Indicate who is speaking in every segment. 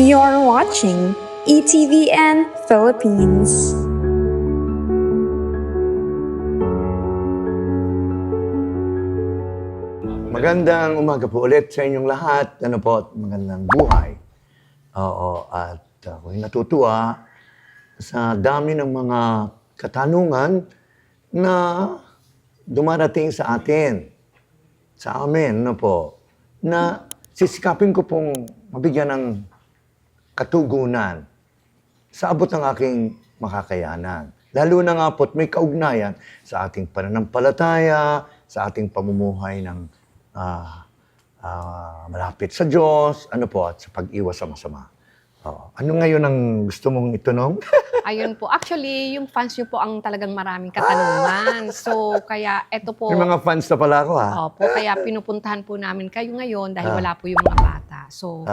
Speaker 1: You're watching ETVN Philippines.
Speaker 2: Magandang umaga po ulit sa inyong lahat. Ano po, magandang buhay. Oo, at ako'y natutuwa sa dami ng mga katanungan na dumarating sa atin, sa amin, ano po, na sisikapin ko pong mabigyan ng katugunan sa abot ng aking makakayanan. Lalo na nga po't may kaugnayan sa ating pananampalataya, sa ating pamumuhay ng malapit sa Diyos, ano po, at sa pag-iwas sa masama. Ano ngayon ang gusto mong itanong?
Speaker 3: Ayun po. Actually, yung fans nyo po ang talagang maraming katanungan. So, kaya eto po.
Speaker 2: May mga fans na pala ako, ha?
Speaker 3: Opo, kaya pinupuntahan po namin kayo ngayon dahil wala po yung mga bata. So,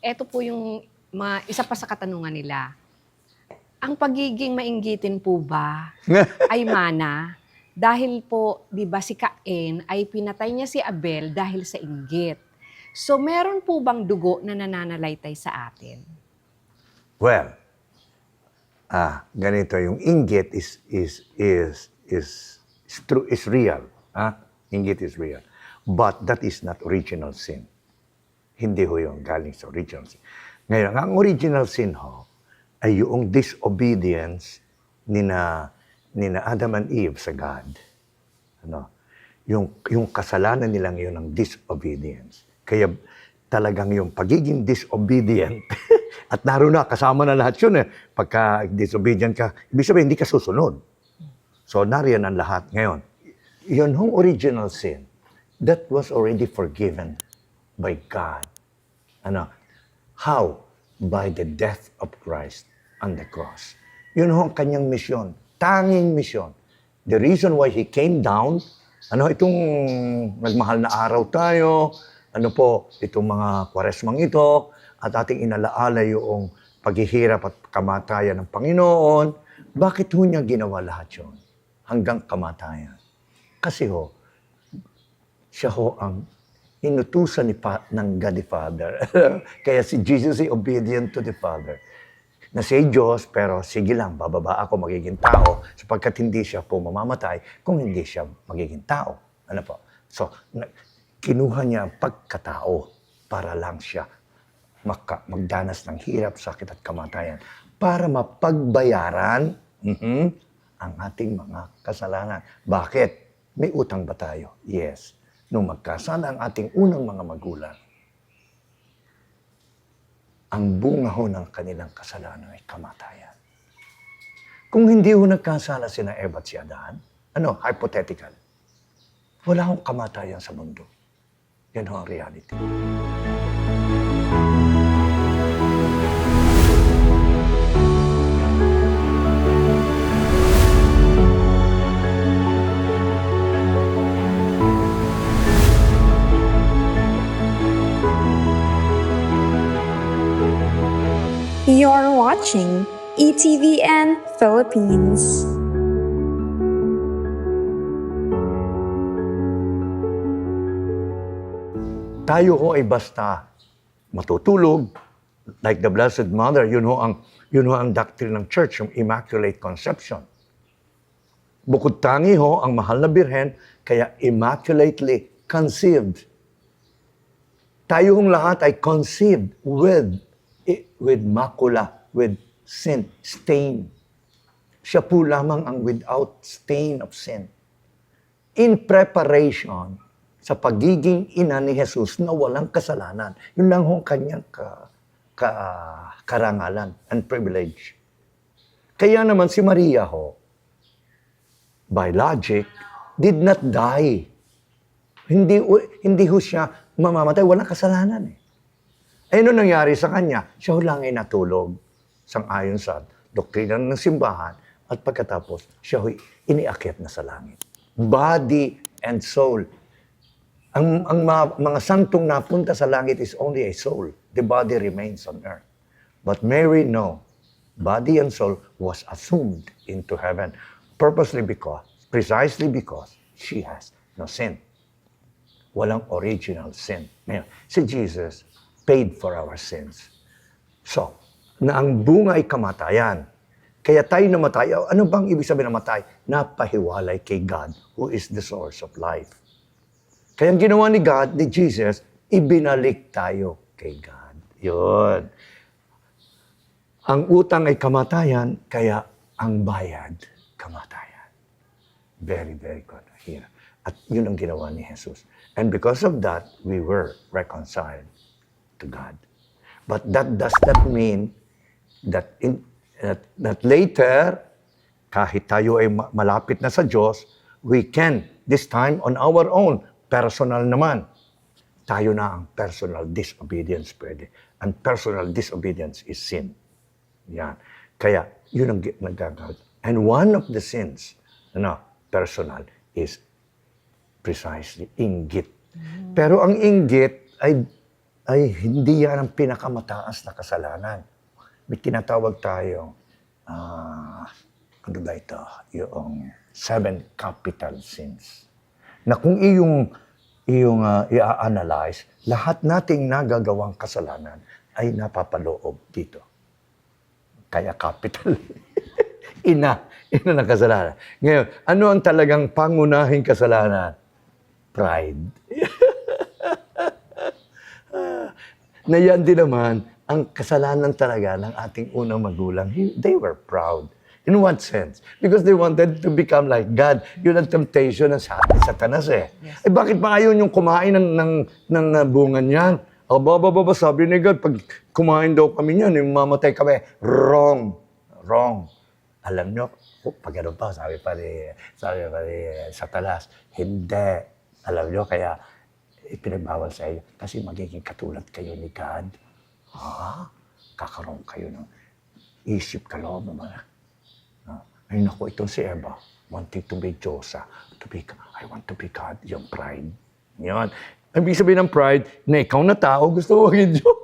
Speaker 3: eto po yung isa pa sa katanungan nila. Ang pagiging mainggitin po ba ay mana? Dahil po, di ba si Cain ay pinatay niya si Abel dahil sa inggit. So, meron po bang dugo na nananalaytay sa atin?
Speaker 2: Well, ganito, yung inggit is true, is real. Inggit is real. But that is not original sin. Hindi ho yung galing sa original sin. Ngayon, ang original sin ho, ay yung disobedience ni na Adam and Eve sa God. Ano? Yung kasalanan nilang yun ng disobedience. Kaya talagang yung pagiging disobedient, at naroon na, kasama na lahat yun eh. Pagka disobedient ka, ibig sabihin, hindi ka susunod. So, nariyan ang lahat. Ngayon, yun hong original sin, that was already forgiven by God. Ano? How? By the death of Christ on the cross. Yun hong kanyang misyon. Tanging misyon. The reason why He came down, itong nagmahal na araw tayo, itong mga kwaresmang ito, at ating inalaala yung paghihirap at kamatayan ng Panginoon, bakit ho niya ginawa lahat yun? Hanggang kamatayan. Kasi siya ang inutusan ng God the Father. Kaya si Jesus ay obedient to the Father. Na siya Diyos, pero sige lang, bababa ako, magiging tao, sapagkat hindi siya po mamamatay kung hindi siya magiging tao. Ano po? So, kinuha niya ang pagkatao para lang siya magdanas ng hirap, sakit at kamatayan para mapagbayaran ang ating mga kasalanan. Bakit? May utang ba tayo? Yes. Nung magkasala ang ating unang mga magulang, ang bunga ho ng kanilang kasalanan ay kamatayan. Kung hindi ho nagkasala sina Eva at si Adan, hypothetical, wala hong kamatayan sa mundo. Yan ho ang reality.
Speaker 1: You're watching ETVN Philippines.
Speaker 2: Tayo ho ay basta matutulog, like the Blessed Mother, yun ho ang doctrine ng Church, yung Immaculate Conception. Bukod tangi ho, ang mahal na Birhen, kaya immaculately conceived. Tayo hong lahat ay conceived with macula, with sin, stain. Siya po lamang ang without stain of sin. In preparation sa pagiging ina ni Jesus na walang kasalanan. Yun lang hong kanyang karangalan and privilege. Kaya naman si Maria ho, by logic, did not die. Hindi ho siya mamamatay, walang kasalanan eh. Ano nangyari sa kanya? Siya lang ay natulog sang-ayon sa doktrina ng simbahan at pagkatapos siya iniakyat na sa langit. Body and soul. Ang mga santong napunta sa langit is only a soul. The body remains on earth. But Mary, no. Body and soul was assumed into heaven precisely because she has no sin. Walang original sin. Ngayon, si Jesus paid for our sins. So, na ang bunga ay kamatayan. Kaya tayo namatay. Ano bang ibig sabihin namatay? Napahiwalay kay God, who is the source of life. Kaya ang ginawa ni God, ni Jesus, ibinalik tayo kay God. Yun. Ang utang ay kamatayan, kaya ang bayad, kamatayan. Very, very good here. At yun ang ginawa ni Jesus. And because of that, we were reconciled to God. But that does not mean that that later, kahit tayo ay malapit na sa Diyos, we can, this time on our own, personal naman, tayo na ang personal disobedience pwede. And personal disobedience is sin. Yan. Kaya, yun ang nagagawin. And one of the sins, personal, is precisely inggit. Pero ang inggit ay hindi yan ang pinakamataas na kasalanan. May tinatawag tayo, ano ba ito? Yung 7 capital sins. Na kung iyong i-analyze, lahat nating nagagawang kasalanan ay napapaloob dito. Kaya capital. ina na kasalanan. Ngayon, ano ang talagang pangunahing kasalanan? Pride. Na yan din naman, ang kasalanan talaga ng ating unang magulang, they were proud. In what sense? Because they wanted to become like God. Yun ang temptation ng Satanas eh. Yes. Eh bakit pa ayaw yung kumain ng bunga niyan? Baba, sabi ni God, pag kumain daw kami niyan, mamatay kami. Wrong. Alam nyo, pag ano pa, sabi pa ni Satanas, hindi. Alam nyo, kaya ipinagbawal sa iyo kasi magiging katulad kayo ni God. Kakaroon kayo ng isip kaloob naman. Ay naku, itong si Eva, wanting to be Diyosa, I want to be God, yung pride. Yan. Ang ibig sabihin ng pride, na ikaw na tao, gusto mo maging Diyos.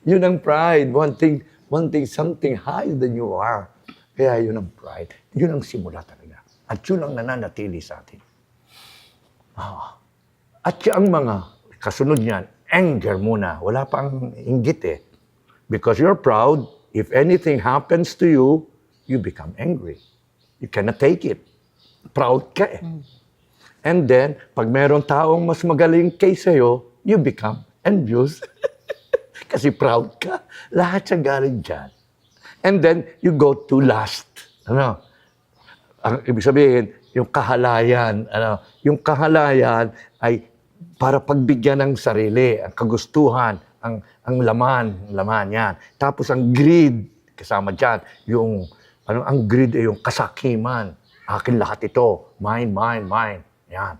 Speaker 2: Yun ang pride, wanting something higher than you are. Kaya yun ang pride. Yun ang simula talaga. At yun ang nananatili sa atin. At ang mga kasunod niyan, anger muna. Wala pang inggit eh. Because you're proud, if anything happens to you, you become angry. You cannot take it. Proud ka eh. And then, pag meron taong mas magaling kaysa iyo, you become envious. Kasi proud ka. Lahat siya galing dyan. And then, you go to lust. Ang ibig sabihin, yung kahalayan. Yung kahalayan ay para pagbigyan ng sarili, ang kagustuhan, ang laman yan. Tapos ang greed, kasama dyan, ang greed ay yung kasakiman. Akin lahat ito. Mine. Yan.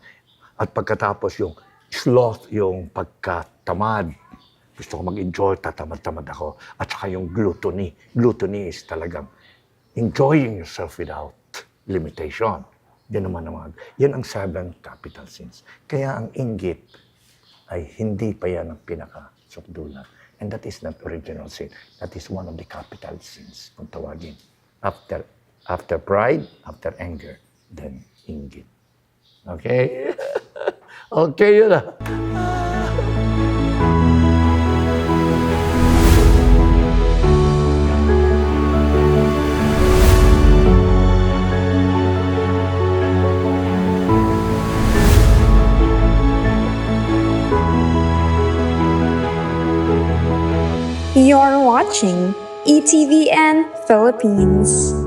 Speaker 2: At pagkatapos yung sloth, yung pagkatamad. Gusto ko mag-enjoy, tatamad-tamad ako. At saka yung gluttony. Gluttony is talagang enjoying yourself without limitation. Yan naman yan ang 7 capital sins. Kaya ang inggit ay hindi pa yan ang pinaka-sukdulan. And that is not original sin. That is one of the capital sins, kung tawagin. After pride, after anger, then inggit. Okay? Okay, yun na.
Speaker 1: You're watching ETVN Philippines.